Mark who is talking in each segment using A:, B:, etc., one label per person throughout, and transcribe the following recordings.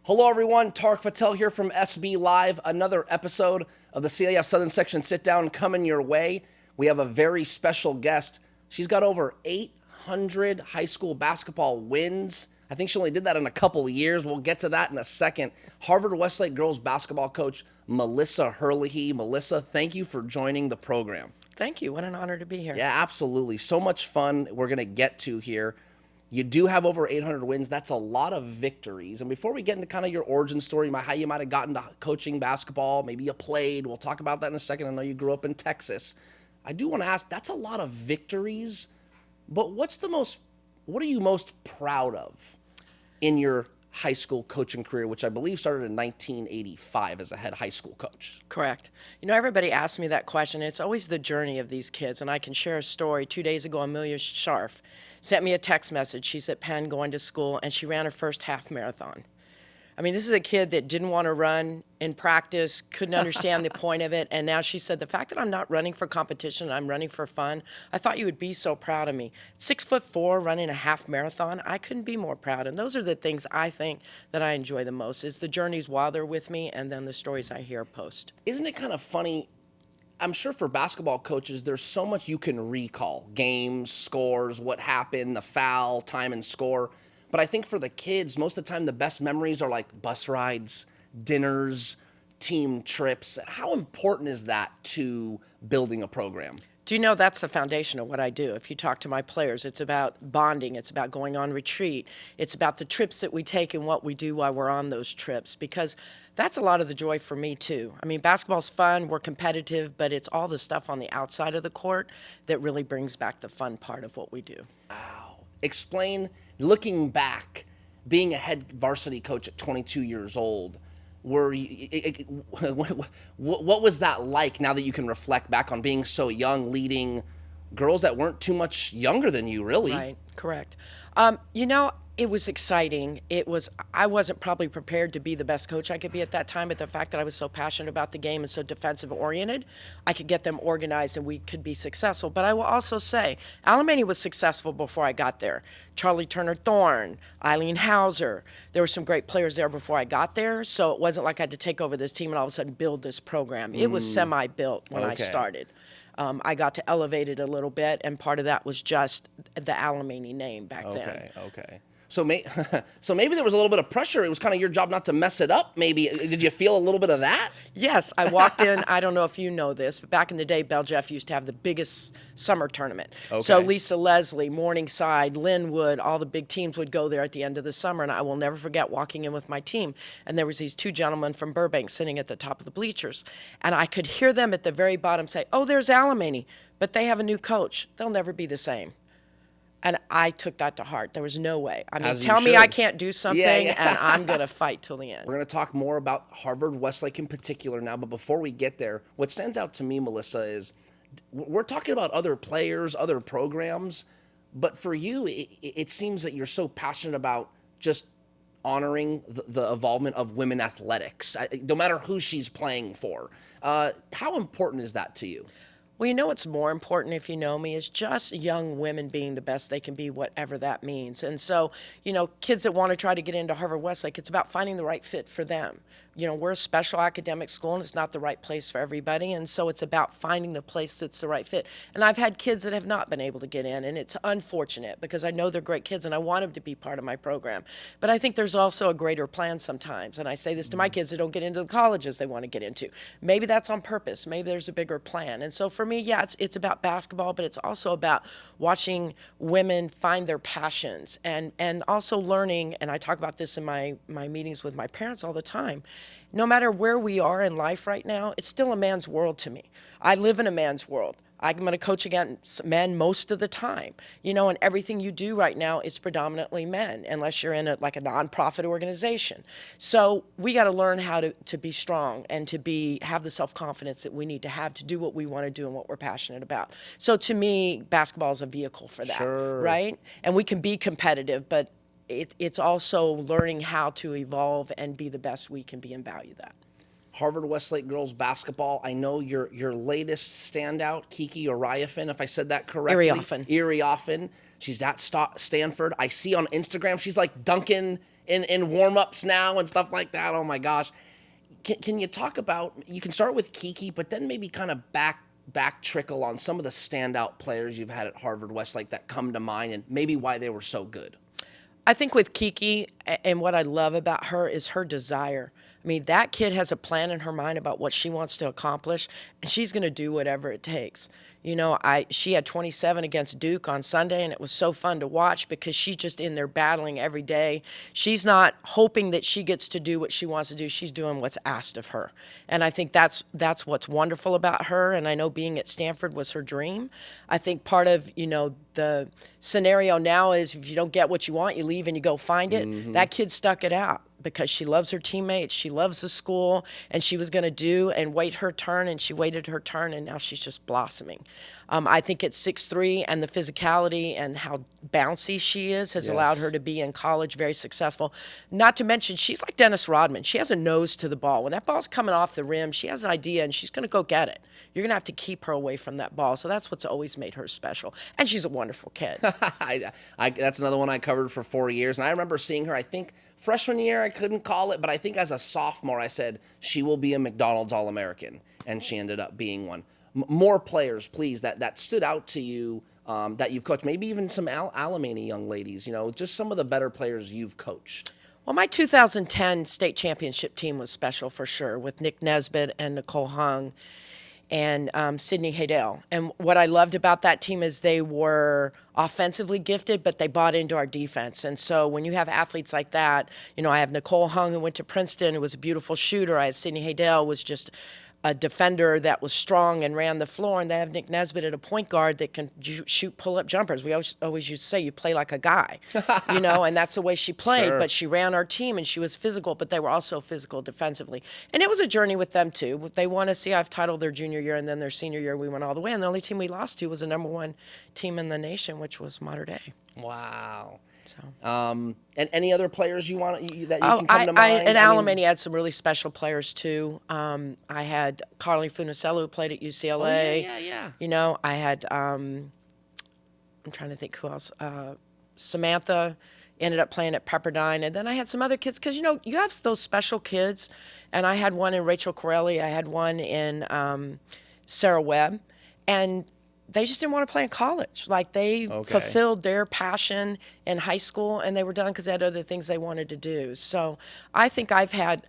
A: Hello everyone, Tarek Patel here from SB Live. Another episode of the CIF-SOUTHERN section sit-down coming your way. We have a very special guest. She's got over 800 high school basketball wins. I think she only did that in a couple of years. We'll get to that in a second. Harvard-Westlake girls basketball coach Melissa Hearlihy. Melissa, thank you for joining the program.
B: Thank you. What an honor to be here.
A: Yeah, absolutely. So much fun we're going to get to here. You do have over 800 wins. That's a lot of victories. And before we get into kind of your origin story, how you might have gotten to coaching basketball, maybe you played, we'll talk about that in a second. I know you grew up in Texas. I do want to ask, that's a lot of victories, but what are you most proud of in your high school coaching career, which I believe started in 1985 as a head high school coach?
B: Correct. You know, everybody asks me that question. It's always the journey of these kids, and I can share a story. 2 days ago, Amelia Scharf sent me a text message. She's at Penn going to school, and she ran her first half marathon. I mean, this is a kid that didn't want to run in practice, couldn't understand the point of it, and now she said, the fact that I'm not running for competition, I'm running for fun, I thought you would be so proud of me. 6'4", running a half marathon, I couldn't be more proud. And those are the things I think that I enjoy the most, is the journeys while they're with me and then the stories I hear post.
A: Isn't it kind of funny? I'm sure for basketball coaches, there's so much you can recall. Games, scores, what happened, the foul, time and score. But I think for the kids, most of the time, the best memories are like bus rides, dinners, team trips. How important is that to building a program?
B: Do you know that's the foundation of what I do? If you talk to my players, it's about bonding. It's about going on retreat. It's about the trips that we take and what we do while we're on those trips, because that's a lot of the joy for me, too. I mean, basketball's fun. We're competitive, but it's all the stuff on the outside of the court that really brings back the fun part of what we do.
A: Wow. Explain, looking back, being a head varsity coach at 22 years old, what was that like now that you can reflect back on being so young, leading girls that weren't too much younger than you, really?
B: Right, correct. You know, it was exciting. I wasn't probably prepared to be the best coach I could be at that time, but the fact that I was so passionate about the game and so defensive oriented, I could get them organized and we could be successful. But I will also say, Alemany was successful before I got there. Charlie Turner-Thorne, Eileen Hauser, there were some great players there before I got there, so it wasn't like I had to take over this team and all of a sudden build this program. It was semi-built when I started. I got to elevate it a little bit, and part of that was just the Alemany name back then.
A: Okay. So maybe there was a little bit of pressure. It was kind of your job not to mess it up, maybe. Did you feel a little bit of that?
B: Yes. I walked in, I don't know if you know this, but back in the day, Bell Jeff used to have the biggest summer tournament.
A: Okay.
B: So Lisa Leslie, Morningside, Linwood, all the big teams would go there at the end of the summer, and I will never forget walking in with my team, and there was these two gentlemen from Burbank sitting at the top of the bleachers, and I could hear them at the very bottom say, "Oh, there's Alemany, but they have a new coach. They'll never be the same." And I took that to heart. There was no way. I mean, tell me I can't do something, and I'm going to fight till the end.
A: We're going to talk more about Harvard-Westlake in particular now, but before we get there, what stands out to me, Melissa, is we're talking about other players, other programs, but for you, it seems that you're so passionate about just honoring the involvement of women athletics, no matter who she's playing for. How important is that to you?
B: Well, you know what's more important, if you know me, is just young women being the best they can be, whatever that means. And so, you know, kids that want to try to get into Harvard-Westlake, it's about finding the right fit for them. You know, we're a special academic school, and it's not the right place for everybody, and so it's about finding the place that's the right fit. And I've had kids that have not been able to get in, and it's unfortunate because I know they're great kids, and I want them to be part of my program. But I think there's also a greater plan sometimes, and I say this to my kids that don't get into the colleges they want to get into. Maybe that's on purpose. Maybe there's a bigger plan. And so for me, yeah, it's about basketball, but it's also about watching women find their passions and also learning, and I talk about this in my meetings with my parents all the time. No matter where we are in life right now, it's still a man's world to me. I live in a man's world. I'm going to coach against men most of the time, you know, and everything you do right now is predominantly men, unless you're in a nonprofit organization. So we got to learn how to be strong and to have the self-confidence that we need to have to do what we want to do and what we're passionate about. So to me, basketball is a vehicle for that,
A: Sure.
B: Right? And we can be competitive, but it's also learning how to evolve and be the best we can be and value that.
A: Harvard Westlake girls basketball. I know your latest standout, Kiki Oriafen, if I said that correctly. Iriafen. She's at Stanford. I see on Instagram she's like dunking in warm-ups now and stuff like that. Oh my gosh. Can you talk about, you can start with Kiki, but then maybe kind of back trickle on some of the standout players you've had at Harvard Westlake that come to mind and maybe why they were so good.
B: I think with Kiki, and what I love about her is her desire. I mean, that kid has a plan in her mind about what she wants to accomplish, and she's going to do whatever it takes. You know, she had 27 against Duke on Sunday, and it was so fun to watch because she's just in there battling every day. She's not hoping that she gets to do what she wants to do. She's doing what's asked of her. And I think that's what's wonderful about her, and I know being at Stanford was her dream. I think part of, the scenario now is if you don't get what you want, you leave and you go find it. Mm-hmm. That kid stuck it out because she loves her teammates, she loves the school, and she was going to do and wait her turn, and she waited her turn, and now she's just blossoming. I think at 6'3", and the physicality and how bouncy she is has allowed her to be in college very successful. Not to mention, she's like Dennis Rodman. She has a nose to the ball. When that ball's coming off the rim, she has an idea, and she's going to go get it. You're going to have to keep her away from that ball. So that's what's always made her special. And she's a wonderful kid.
A: That's another one I covered for 4 years. And I remember seeing her, I think, freshman year, I couldn't call it, but I think as a sophomore, I said, she will be a McDonald's All-American. And she ended up being one. More players, please, that stood out to you that you've coached. Maybe even some Alamany young ladies, just some of the better players you've coached.
B: Well, my 2010 state championship team was special for sure with Nick Nesbitt and Nicole Hung and Sydney Haydell. And what I loved about that team is they were offensively gifted, but they bought into our defense. And so when you have athletes like that, I have Nicole Hung, who went to Princeton, who was a beautiful shooter. I had Sydney Haydell, was just a defender that was strong and ran the floor, and they have Nick Nesbitt at a point guard that can shoot pull-up jumpers. We always used to say, you play like a guy, and that's the way she played. Sure. But she ran our team, and she was physical, but they were also physical defensively. And it was a journey with them, too. They won a CIF title their junior year, and then their senior year, we went all the way. And the only team we lost to was the number one team in the nation, which was Mater Dei.
A: Wow.
B: So.
A: And any other players that you can come to mind?
B: And Alamany had some really special players too. I had Carly Funicello, who played at UCLA.
A: Oh, yeah.
B: I had I'm trying to think who else. Samantha ended up playing at Pepperdine, and then I had some other kids because you have those special kids, and I had one in Rachel Corelli. I had one in Sarah Webb, and they just didn't want to play in college. Like they fulfilled their passion in high school, and they were done because they had other things they wanted to do. So I think I've had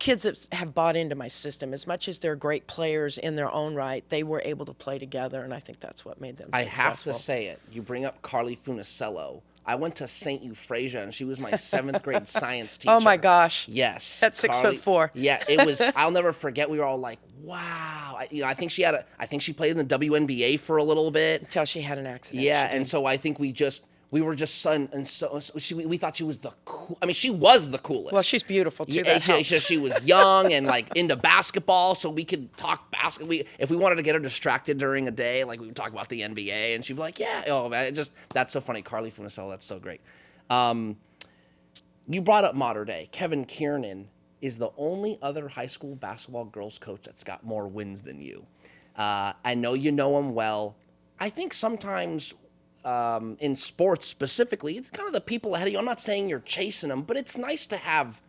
B: kids that have bought into my system. As much as they're great players in their own right, they were able to play together, and I think that's what made them successful.
A: I have to say it. You bring up Carly Funicello. I went to St. Euphrasia, and she was my 7th grade science teacher.
B: Oh, my gosh.
A: Yes.
B: At 6'4".
A: Yeah, it was. I'll never forget. We were all like, wow. I think she played in the WNBA for a little bit.
B: Until she had an accident.
A: Yeah, and so I think we were just we thought she was the cool. I mean, she was the coolest.
B: Well, she's beautiful too.
A: Yeah, she was young and like into basketball, so we could talk basketball. If we wanted to get her distracted during a day, like we would talk about the NBA, and she'd be like, "Yeah, oh man, that's so funny." Carly Funicello, that's so great. You brought up Mater Dei. Kevin Kiernan is the only other high school basketball girls coach that's got more wins than you. I know you know him well. I think sometimes. In sports specifically, it's kind of the people ahead of you. I'm not saying you're chasing them, but it's nice to have,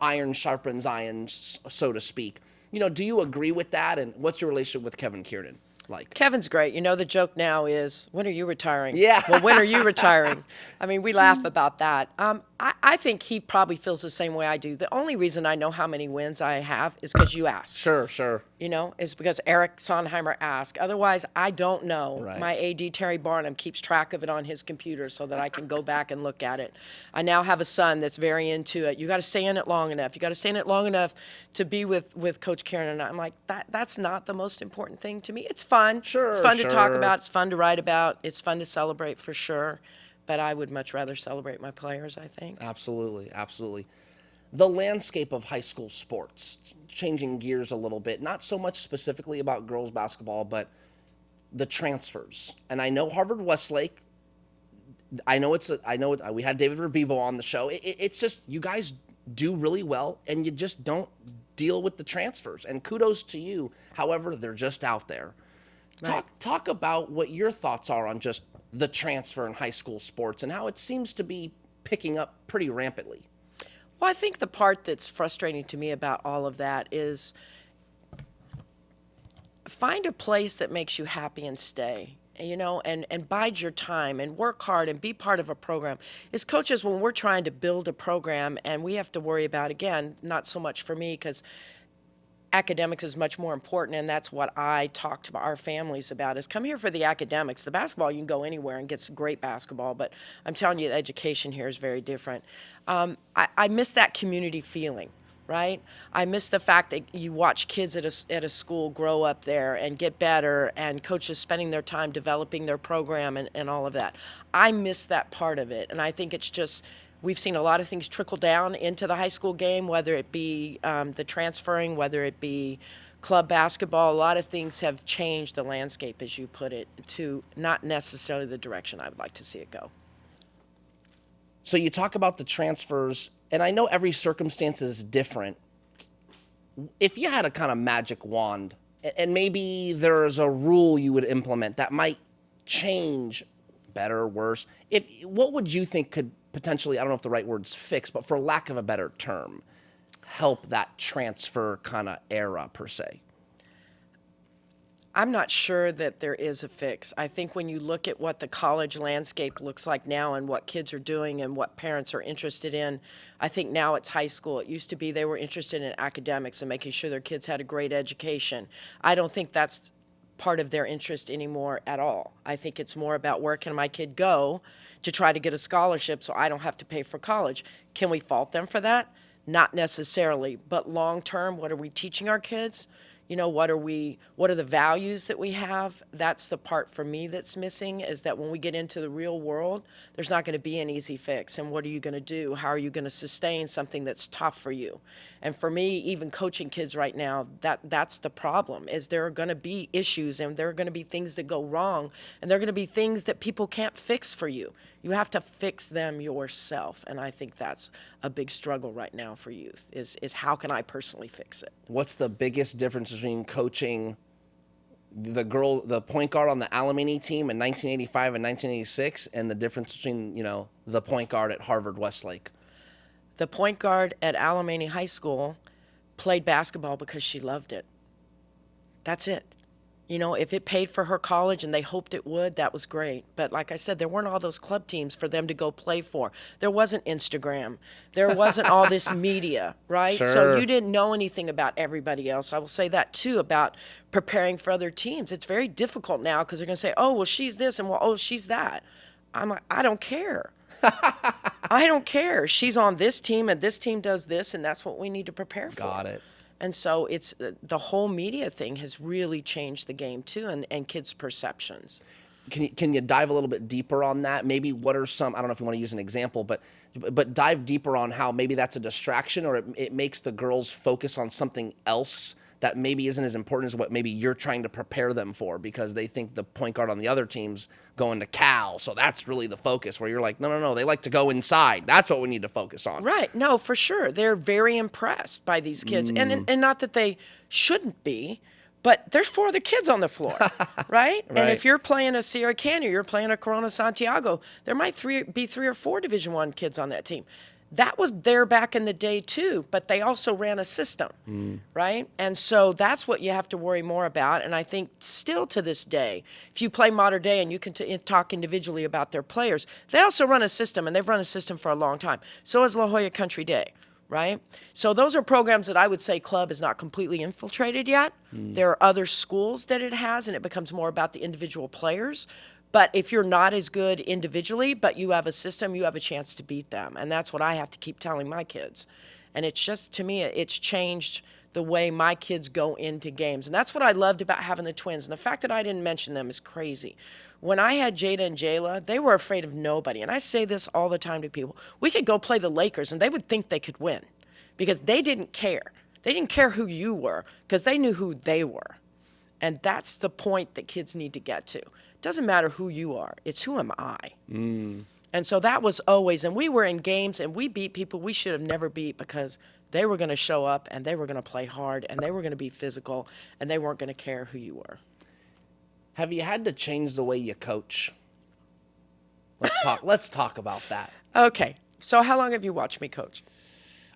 A: iron sharpens iron, so to speak. Do you agree with that? And what's your relationship with Kevin Kiernan like?
B: Kevin's great. The joke now is, when are you retiring?
A: Yeah.
B: Well, when are you retiring? I mean, we laugh about that. I think he probably feels the same way I do. The only reason I know how many wins I have is because you asked.
A: Sure.
B: Is because Eric Sonheimer asked. Otherwise, I don't know.
A: Right.
B: My AD, Terry Barnum, keeps track of it on his computer so that I can go back and look at it. I now have a son that's very into it. You got to stay in it long enough. You got to stay in it long enough to be with Coach Kieran. And I'm like, that's not the most important thing to me. It's fun.
A: Sure.
B: It's fun to talk about. It's fun to write about. It's fun to celebrate for sure. But I would much rather celebrate my players, I think.
A: Absolutely. The landscape of high school sports, changing gears a little bit, not so much specifically about girls basketball, but the transfers. And I know Harvard Westlake, we had David Rabibo on the show. It's just, you guys do really well, and you just don't deal with the transfers. And kudos to you. However, they're just out there.
B: Right.
A: Talk about what your thoughts are on just the transfer in high school sports and how it seems to be picking up pretty rampantly.
B: Well, I think the part that's frustrating to me about all of that is find a place that makes you happy and stay, and bide your time and work hard and be part of a program. As coaches, when we're trying to build a program and we have to worry about, again, not so much for me because academics is much more important, and that's what I talk to our families about, is come here for the academics. The basketball, you can go anywhere and get some great basketball, but I'm telling you, the education here is very different. I miss that community feeling, right? I miss the fact that you watch kids at a school grow up there and get better, and coaches spending their time developing their program and all of that. I miss that part of it, and I think it's just, we've seen a lot of things trickle down into the high school game, whether it be the transferring, whether it be club basketball. A lot of things have changed the landscape, as you put it, to not necessarily the direction I would like to see it go.
A: So you talk about the transfers, and I know every circumstance is different. If you had a kind of magic wand, and maybe there's a rule you would implement that might change, better or worse, what would you think could potentially, I don't know if the right word's fix, but for lack of a better term, help that transfer kind of era per se?
B: I'm not sure that there is a fix. I think when you look at what the college landscape looks like now and what kids are doing and what parents are interested in, I think now it's high school. It used to be they were interested in academics and making sure their kids had a great education. I don't think that's part of their interest anymore at all. I think it's more about where can my kid go to try to get a scholarship so I don't have to pay for college. Can we fault them for that? Not necessarily, but long term, what are we teaching our kids? What are the values that we have? That's the part for me that's missing, is that when we get into the real world, there's not going to be an easy fix. And what are you going to do? How are you going to sustain something that's tough for you? And for me, even coaching kids right now, that's the problem, is there are going to be issues and there are going to be things that go wrong, and there are going to be things that people can't fix for you. You have to fix them yourself, and I think that's a big struggle right now for youth, is how can I personally fix it?
A: What's the biggest difference between coaching the point guard on the Alamany team in 1985 and 1986 and the difference between, the point guard at Harvard Westlake?
B: The point guard at Alamany High School played basketball because she loved it. That's it. If it paid for her college and they hoped it would, that was great. But like I said, there weren't all those club teams for them to go play for. There wasn't Instagram. There wasn't all this media, right?
A: Sure.
B: So you didn't know anything about everybody else. I will say that, too, about preparing for other teams. It's very difficult now because they're going to say, oh, well, she's this, and, well, oh, she's that. I'm like, I don't care. I don't care. She's on this team, and this team does this, and that's what we need to prepare for.
A: Got it.
B: And so it's the whole media thing has really changed the game too, and kids' perceptions.
A: Can you dive a little bit deeper on that? Maybe what are some, I don't know if you want to use an example, but dive deeper on how maybe that's a distraction, or it makes the girls focus on something else that maybe isn't as important as what maybe you're trying to prepare them for, because they think the point guard on the other team's going to Cal, so that's really the focus, where you're like, no, they like to go inside. That's what we need to focus on.
B: Right. No, for sure. They're very impressed by these kids. And not that they shouldn't be, but there's 4 other kids on the floor, right? And if you're playing a Sierra Canyon, you're playing a Corona Santiago, there might be 3 or 4 Division I kids on that team. That was there back in the day too, but they also ran a system, right? And so that's what you have to worry more about. And I think still to this day, if you play modern day and you can talk individually about their players, they also run a system, and they've run a system for a long time. So is La Jolla Country Day, right? So those are programs that I would say club is not completely infiltrated yet. There are other schools that it has, and it becomes more about the individual players. But if you're not as good individually, but you have a system, you have a chance to beat them. And that's what I have to keep telling my kids. And it's just, to me, it's changed the way my kids go into games. And that's what I loved about having the twins. And the fact that I didn't mention them is crazy. When I had Jada and Jayla, they were afraid of nobody. And I say this all the time to people. We could go play the Lakers, and they would think they could win because they didn't care. They didn't care who you were because they knew who they were. And that's the point that kids need to get to. Doesn't matter who you are. It's who am I. And so that was always, and we were in games and we beat people we should have never beat because They were going to show up, and they were going to play hard, and they were going to be physical, and they weren't going to care who you were.
A: Have you had to change the way you coach? Let's talk about that.
B: Okay. So how long have you watched me coach?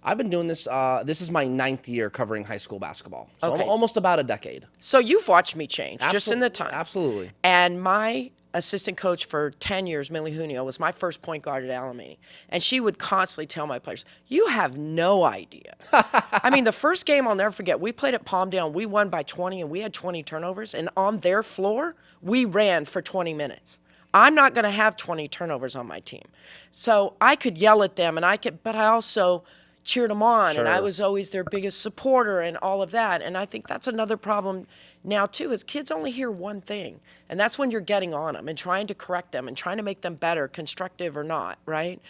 A: I've been doing this. This is my 9th year covering high school basketball. So
B: Okay.
A: almost about a decade.
B: So you've watched me change just in the time.
A: Absolutely.
B: And my assistant coach for 10 years, Millie Junio, was my first point guard at Alamany. And she would constantly tell my players, you have no idea. I mean, the first game I'll never forget, we played at Palmdale, and we won by 20, and we had 20 turnovers. And on their floor, we ran for 20 minutes. I'm not going to have 20 turnovers on my team. So I could yell at them, but I also cheered them on,
A: Sure.
B: and I was always their biggest supporter and all of that. And I think that's another problem now too, is kids only hear one thing, and that's when you're getting on them and trying to correct them and trying to make them better, constructive or not, right?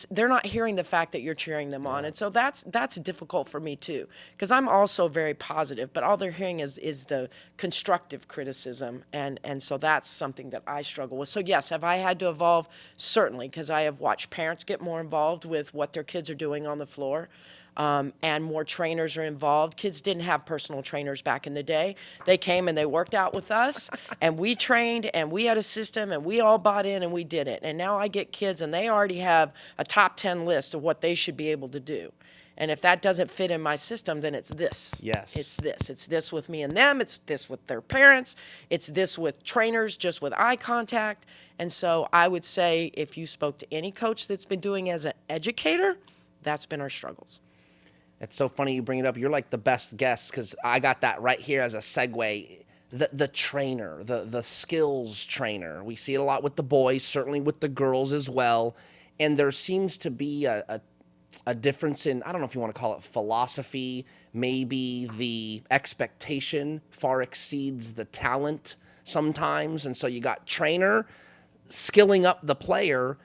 B: They're not hearing the fact that you're cheering them on, and so that's difficult for me too, because I'm also very positive, but all they're hearing is the constructive criticism, and so that's something that I struggle with. So yes, have I had to evolve? Certainly, because I have watched parents get more involved with what their kids are doing on the floor. And more trainers are involved. Kids didn't have personal trainers back in the day. They came and they worked out with us, and we trained, and we had a system, and we all bought in, and we did it. And now I get kids, and they already have a top 10 list of what they should be able to do. And if that doesn't fit in my system, then it's this.
A: Yes.
B: It's this. It's this with me and them. It's this with their parents. It's this with trainers, just with eye contact. And so I would say if you spoke to any coach that's been doing as an educator, that's been our struggles.
A: It's so funny you bring it up. You're like the best guest, because I got that right here as a segue. The trainer, the skills trainer. We see it a lot with the boys, certainly with the girls as well. And there seems to be a difference in, I don't know if you want to call it philosophy, maybe the expectation far exceeds the talent sometimes. And so you got trainer skilling up the player.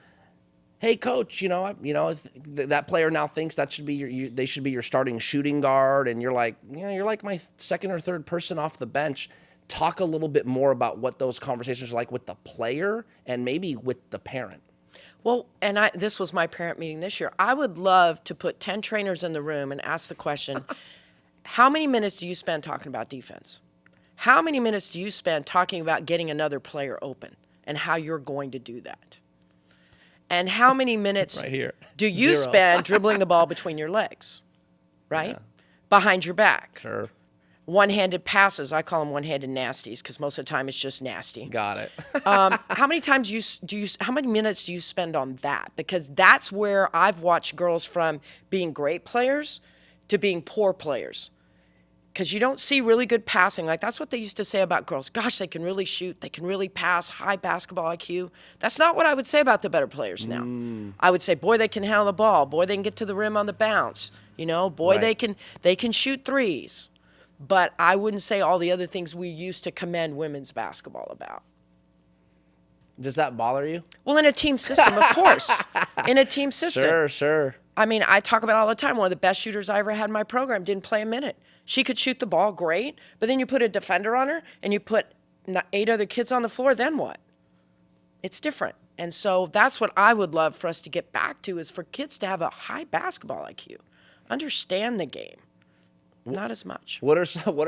A: Hey, coach, that player now thinks that should be they should be your starting shooting guard, and you're like, you're like my second or third person off the bench. Talk a little bit more about what those conversations are like with the player and maybe with the parent.
B: Well, and this was my parent meeting this year. I would love to put 10 trainers in the room and ask the question, how many minutes do you spend talking about defense? How many minutes do you spend talking about getting another player open and how you're going to do that? And how many minutes
A: Right here.
B: do you
A: 0.
B: spend dribbling the ball between your legs, right? Yeah. Behind your back.
A: Sure.
B: One-handed passes. I call them one-handed nasties because most of the time it's just nasty.
A: Got it.
B: How many times how many minutes do you spend on that? Because that's where I've watched girls from being great players to being poor players. Because you don't see really good passing. Like, that's what they used to say about girls. Gosh, they can really shoot. They can really pass, high basketball IQ. That's not what I would say about the better players now. I would say, boy, they can handle the ball. Boy, they can get to the rim on the bounce. Boy,
A: Right.
B: they can shoot threes. But I wouldn't say all the other things we used to commend women's basketball about.
A: Does that bother you?
B: Well, in a team system, of course. In a team system.
A: Sure.
B: I mean, I talk about it all the time. One of the best shooters I ever had in my program didn't play a minute. She could shoot the ball great, but then you put a defender on her and you put 8 other kids on the floor, then what? It's different. And so that's what I would love for us to get back to, is for kids to have a high basketball IQ, understand the game. Not as much.
A: What are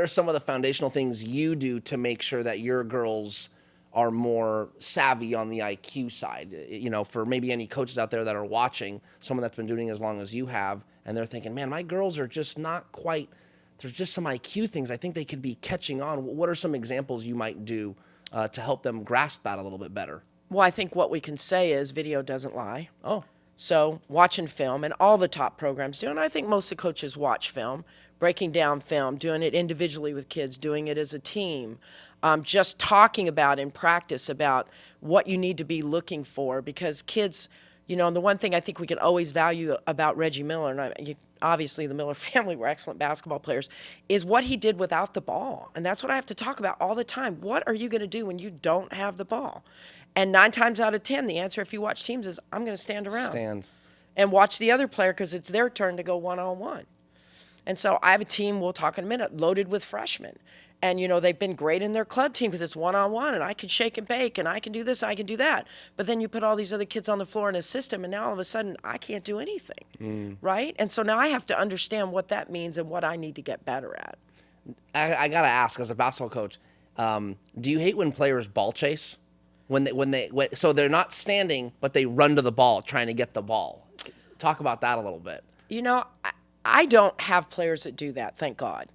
A: some of the foundational things you do to make sure that your girls are more savvy on the IQ side? For maybe any coaches out there that are watching, someone that's been doing it as long as you have, and they're thinking, man, my girls are just not quite, there's just some IQ things I think they could be catching on. What are some examples you might do to help them grasp that a little bit better?
B: Well, I think what we can say is video doesn't lie.
A: Oh.
B: So watching film, and all the top programs do, and I think most of the coaches watch film, breaking down film, doing it individually with kids, doing it as a team, just talking about in practice about what you need to be looking for, because kids, and the one thing I think we can always value about Reggie Miller, and obviously the Miller family were excellent basketball players, is what he did without the ball. And that's what I have to talk about all the time. What are you going to do when you don't have the ball? And 9 times out of 10, the answer, if you watch teams, is I'm going to stand around. And watch the other player, because it's their turn to go one-on-one. And so I have a team, we'll talk in a minute, loaded with freshmen. And, they've been great in their club team because it's one-on-one and I can shake and bake and I can do this, I can do that. But then you put all these other kids on the floor in a system and now all of a sudden I can't do anything, right? And so now I have to understand what that means and what I need to get better at.
A: I got to ask, as a basketball coach, do you hate when players ball chase? So they're not standing, but they run to the ball trying to get the ball. Talk about that a little bit.
B: I don't have players that do that, thank God.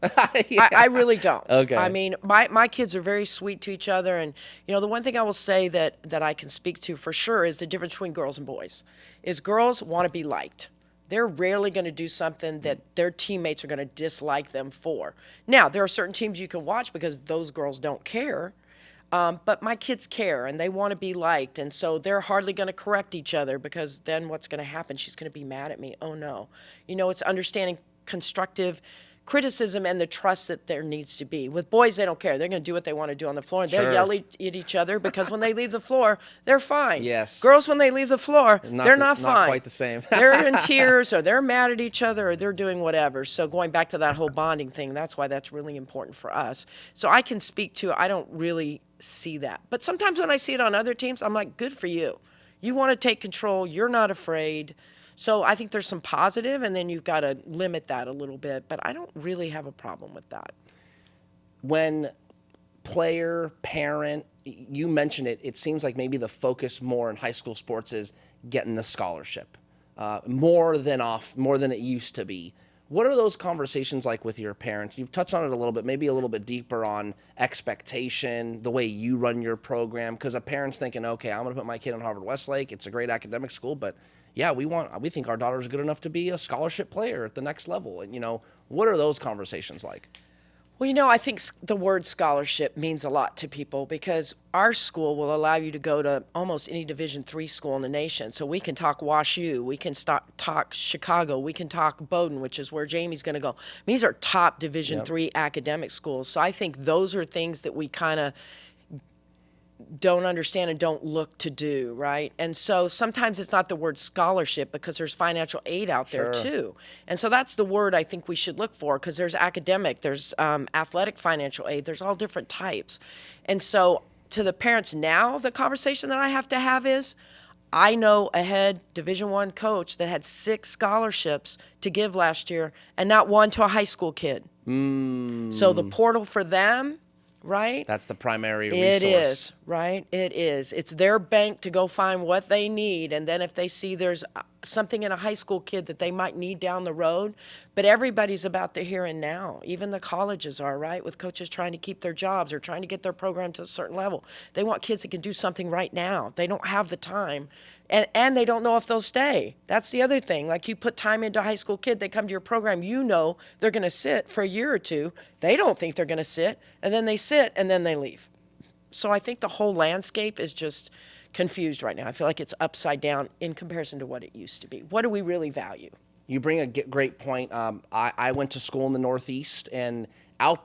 A: Yeah.
B: I really don't.
A: Okay.
B: I mean, my kids are very sweet to each other. And, the one thing I will say that I can speak to for sure is the difference between girls and boys. Is girls want to be liked. They're rarely going to do something that their teammates are going to dislike them for. Now, there are certain teams you can watch because those girls don't care. But my kids care and they want to be liked. And so they're hardly going to correct each other because then what's going to happen? She's going to be mad at me. Oh, no. It's understanding constructive criticism and the trust that there needs to be. With boys, they don't care. They're going to do what they want to do on the floor. And they'll yell at each other because when they leave the floor, they're fine.
A: Yes.
B: Girls, when they leave the floor, they're not fine.
A: Not quite the same.
B: They're in tears or they're mad at each other or they're doing whatever. So going back to that whole bonding thing, that's why that's really important for us. So I can speak to, I don't really see that. But sometimes when I see it on other teams, I'm like, good for you. You want to take control. You're not afraid. So I think there's some positive, and then you've got to limit that a little bit. But I don't really have a problem with that.
A: When player, parent, you mentioned it, it seems like maybe the focus more in high school sports is getting the scholarship, more than it used to be. What are those conversations like with your parents? You've touched on it a little bit, maybe a little bit deeper on expectation, the way you run your program, because a parent's thinking, okay, I'm going to put my kid in Harvard-Westlake. It's a great academic school, but yeah, we think our daughter's good enough to be a scholarship player at the next level. And, what are those conversations like?
B: Well, I think the word scholarship means a lot to people because our school will allow you to go to almost any Division III school in the nation. So we can talk WashU, we can talk Chicago, we can talk Bowdoin, which is where Jamie's going to go. These are top Division III academic schools. So I think those are things that we kind of don't understand and don't look to do, right? And so sometimes it's not the word scholarship because there's financial aid out there too. And so that's the word I think we should look for because there's academic, there's athletic financial aid, there's all different types. And so to the parents now, the conversation that I have to have is, I know a head Division I coach that had 6 scholarships to give last year and not one to a high school kid. So the portal for them, right?
A: That's the primary resource.
B: It is, right? It is. It's their bank to go find what they need. And then if they see there's something in a high school kid that they might need down the road, but everybody's about the here and now. Even the colleges are, right? With coaches trying to keep their jobs or trying to get their program to a certain level. They want kids that can do something right now. They don't have the time. And they don't know if they'll stay. That's the other thing. Like you put time into a high school kid, they come to your program, they're going to sit for a year or two. They don't think they're going to sit, and then they sit, and then they leave. So I think the whole landscape is just confused right now. I feel like it's upside down in comparison to what it used to be. What do we really value?
A: You bring a great point. I went to school in the Northeast, and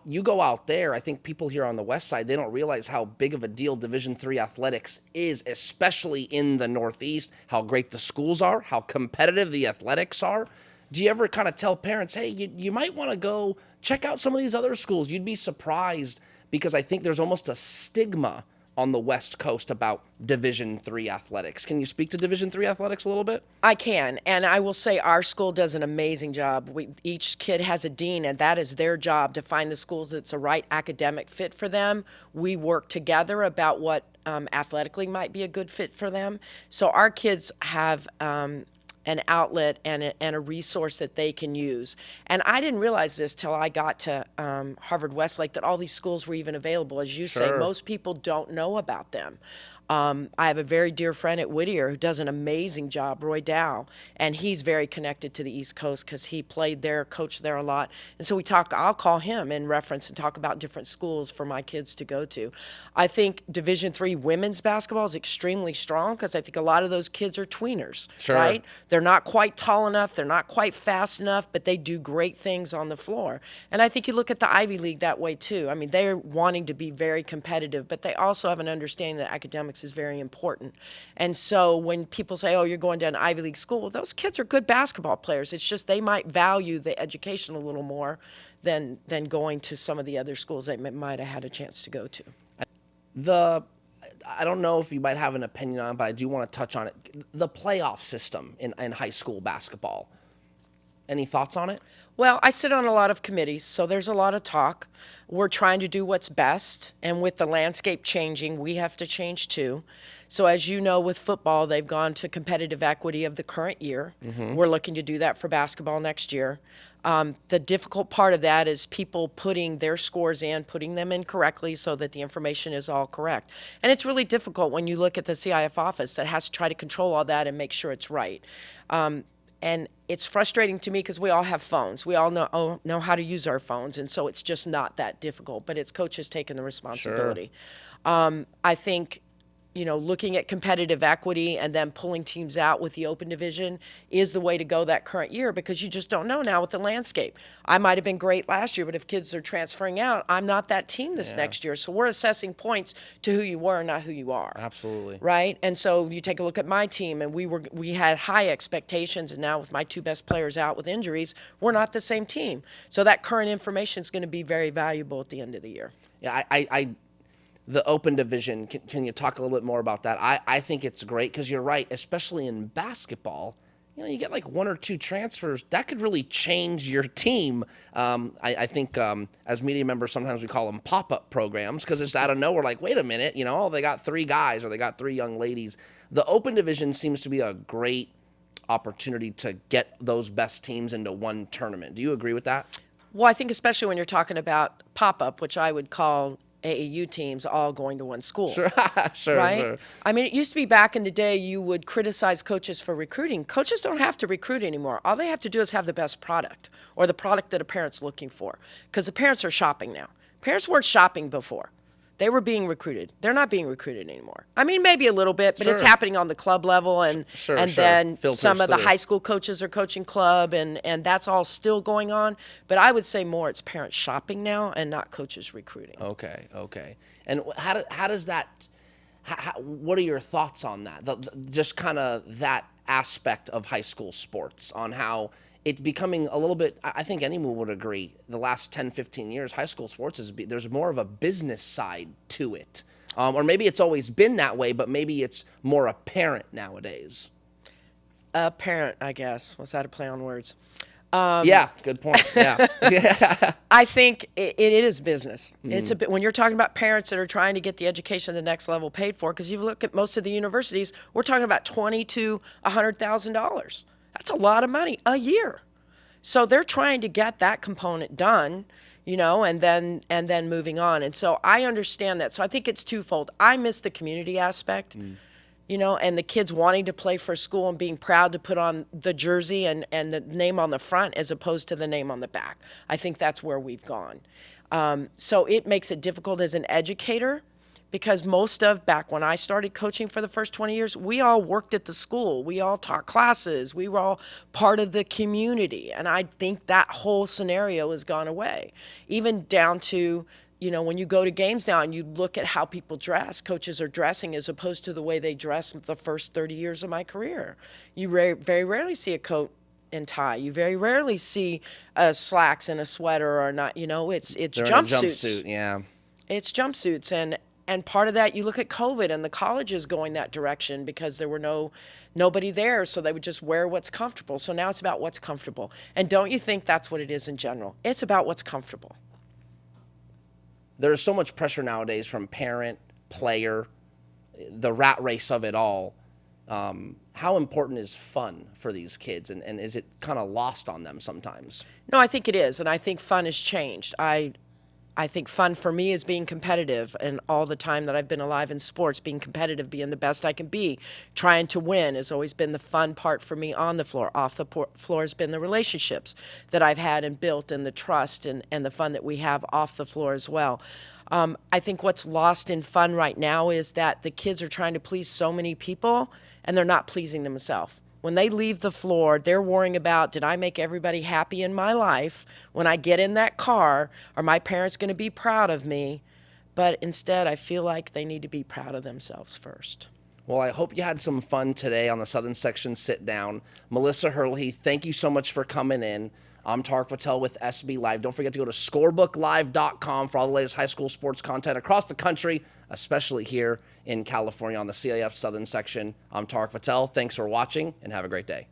A: you go out there, I think people here on the West Side, they don't realize how big of a deal Division III athletics is, especially in the Northeast, how great the schools are, how competitive the athletics are. Do you ever kind of tell parents, hey, you might want to go check out some of these other schools? You'd be surprised because I think there's almost a stigma on the West Coast about Division III athletics. Can you speak to Division III athletics a little bit?
B: I can, and I will say our school does an amazing job. Each kid has a dean, and that is their job to find the schools that's a right academic fit for them. We work together about what athletically might be a good fit for them. So our kids have an outlet and a resource that they can use. And I didn't realize this till I got to Harvard-Westlake, that all these schools were even available. As you say, most people don't know about them. I have a very dear friend at Whittier who does an amazing job, Roy Dow, and he's very connected to the East Coast because he played there, coached there a lot. And so I'll call him in reference and talk about different schools for my kids to go to. I think Division III women's basketball is extremely strong because I think a lot of those kids are tweeners, right? They're not quite tall enough, they're not quite fast enough, but they do great things on the floor. And I think you look at the Ivy League that way too. I mean, they're wanting to be very competitive, but they also have an understanding that academics is very important. And so when people say, oh, you're going to an Ivy League school, well, those kids are good basketball players. It's just they might value the education a little more than going to some of the other schools they might have had a chance to go to.
A: I don't know if you might have an opinion on it, but I do want to touch on it. The playoff system in high school basketball. Any thoughts on it?
B: Well, I sit on a lot of committees, so there's a lot of talk. We're trying to do what's best, and with the landscape changing, we have to change too. So as you know, with football, they've gone to competitive equity of the current year. We're looking to do that for basketball next year. The difficult part of that is people putting their scores in, putting them in correctly so that the information is all correct. And it's really difficult when you look at the CIF office that has to try to control all that and make sure it's right. And it's frustrating to me because we all have phones. We all know how to use our phones, and so it's just not that difficult. But it's coaches taking the responsibility. Sure. I think, looking at competitive equity and then pulling teams out with the open division is the way to go that current year, because you just don't know now with the landscape. I might have been great last year, but if kids are transferring out, I'm not that team this next year. So we're assessing points to who you were, not who you are.
A: Absolutely.
B: Right? And so you take a look at my team, and we had high expectations, and now with my two best players out with injuries, we're not the same team. So that current information is going to be very valuable at the end of the year.
A: Yeah, the open division, can you talk a little bit more about that? I think it's great because you're right, especially in basketball. You get like one or two transfers, that could really change your team. I think as media members, sometimes we call them pop-up programs because it's out of nowhere. Like, wait a minute, they got 3 guys or they got 3 young ladies. The open division seems to be a great opportunity to get those best teams into one tournament. Do you agree with that?
B: Well, I think especially when you're talking about pop-up, which I would call AAU teams all going to one school.
A: Sure, sure,
B: right?
A: Sure.
B: I mean, it used to be back in the day you would criticize coaches for recruiting. Coaches don't have to recruit anymore. All they have to do is have the best product or the product that a parent's looking for, because the parents are shopping now. Parents weren't shopping before. They were being recruited. They're not being recruited anymore. I mean, maybe a little bit, but it's happening on the club level, and then
A: Filters
B: some of the
A: through.
B: high school coaches are coaching club, and that's all still going on. But I would say more it's parents shopping now and not coaches recruiting.
A: Okay. And how does that? What are your thoughts on that? Just kind of that aspect of high school sports, on how it's becoming a little bit, I think anyone would agree, the last 10, 15 years, high school sports, there's more of a business side to it. Or maybe it's always been that way, but maybe it's more apparent nowadays.
B: Apparent, I guess. Was that a play on words?
A: Yeah, good point. Yeah.
B: I think it is business. It's a bit, when you're talking about parents that are trying to get the education at the next level paid for, because you look at most of the universities, we're talking about $20,000 to $100,000. That's a lot of money a year. So they're trying to get that component done, and then moving on. And so I understand that. So I think it's twofold. I miss the community aspect, and the kids wanting to play for school and being proud to put on the jersey and the name on the front as opposed to the name on the back. I think that's where we've gone. So it makes it difficult as an educator, because back when I started coaching for the first 20 years, we all worked at the school. We all taught classes. We were all part of the community. And I think that whole scenario has gone away. Even down to, when you go to games now and you look at how people dress, coaches are dressing as opposed to the way they dressed the first 30 years of my career. You very rarely see a coat and tie. You very rarely see slacks and a sweater or not. It's jumpsuits.
A: Jumpsuit, yeah.
B: It's jumpsuits, and part of that, you look at COVID and the colleges going that direction because there were nobody there, so they would just wear what's comfortable. So now it's about what's comfortable. And don't you think that's what it is in general? It's about what's comfortable.
A: There's so much pressure nowadays from parent, player, the rat race of it all. How important is fun for these kids, and is it kind of lost on them sometimes?
B: No, I think it is, and I think fun has changed. I think fun for me is being competitive, and all the time that I've been alive in sports, being competitive, being the best I can be, trying to win has always been the fun part for me on the floor. Off the floor has been the relationships that I've had and built, and the trust and the fun that we have off the floor as well. I think what's lost in fun right now is that the kids are trying to please so many people, and they're not pleasing themselves. When they leave the floor, they're worrying about, did I make everybody happy in my life? When I get in that car, are my parents going to be proud of me? But instead, I feel like they need to be proud of themselves first.
A: Well, I hope you had some fun today on the Southern Section Sit Down. Melissa Hearlihy, thank you so much for coming in. I'm Tarek Patel with SB Live. Don't forget to go to scorebooklive.com for all the latest high school sports content across the country, especially here in California on the CIF Southern section. I'm Tarek Patel. Thanks for watching and have a great day.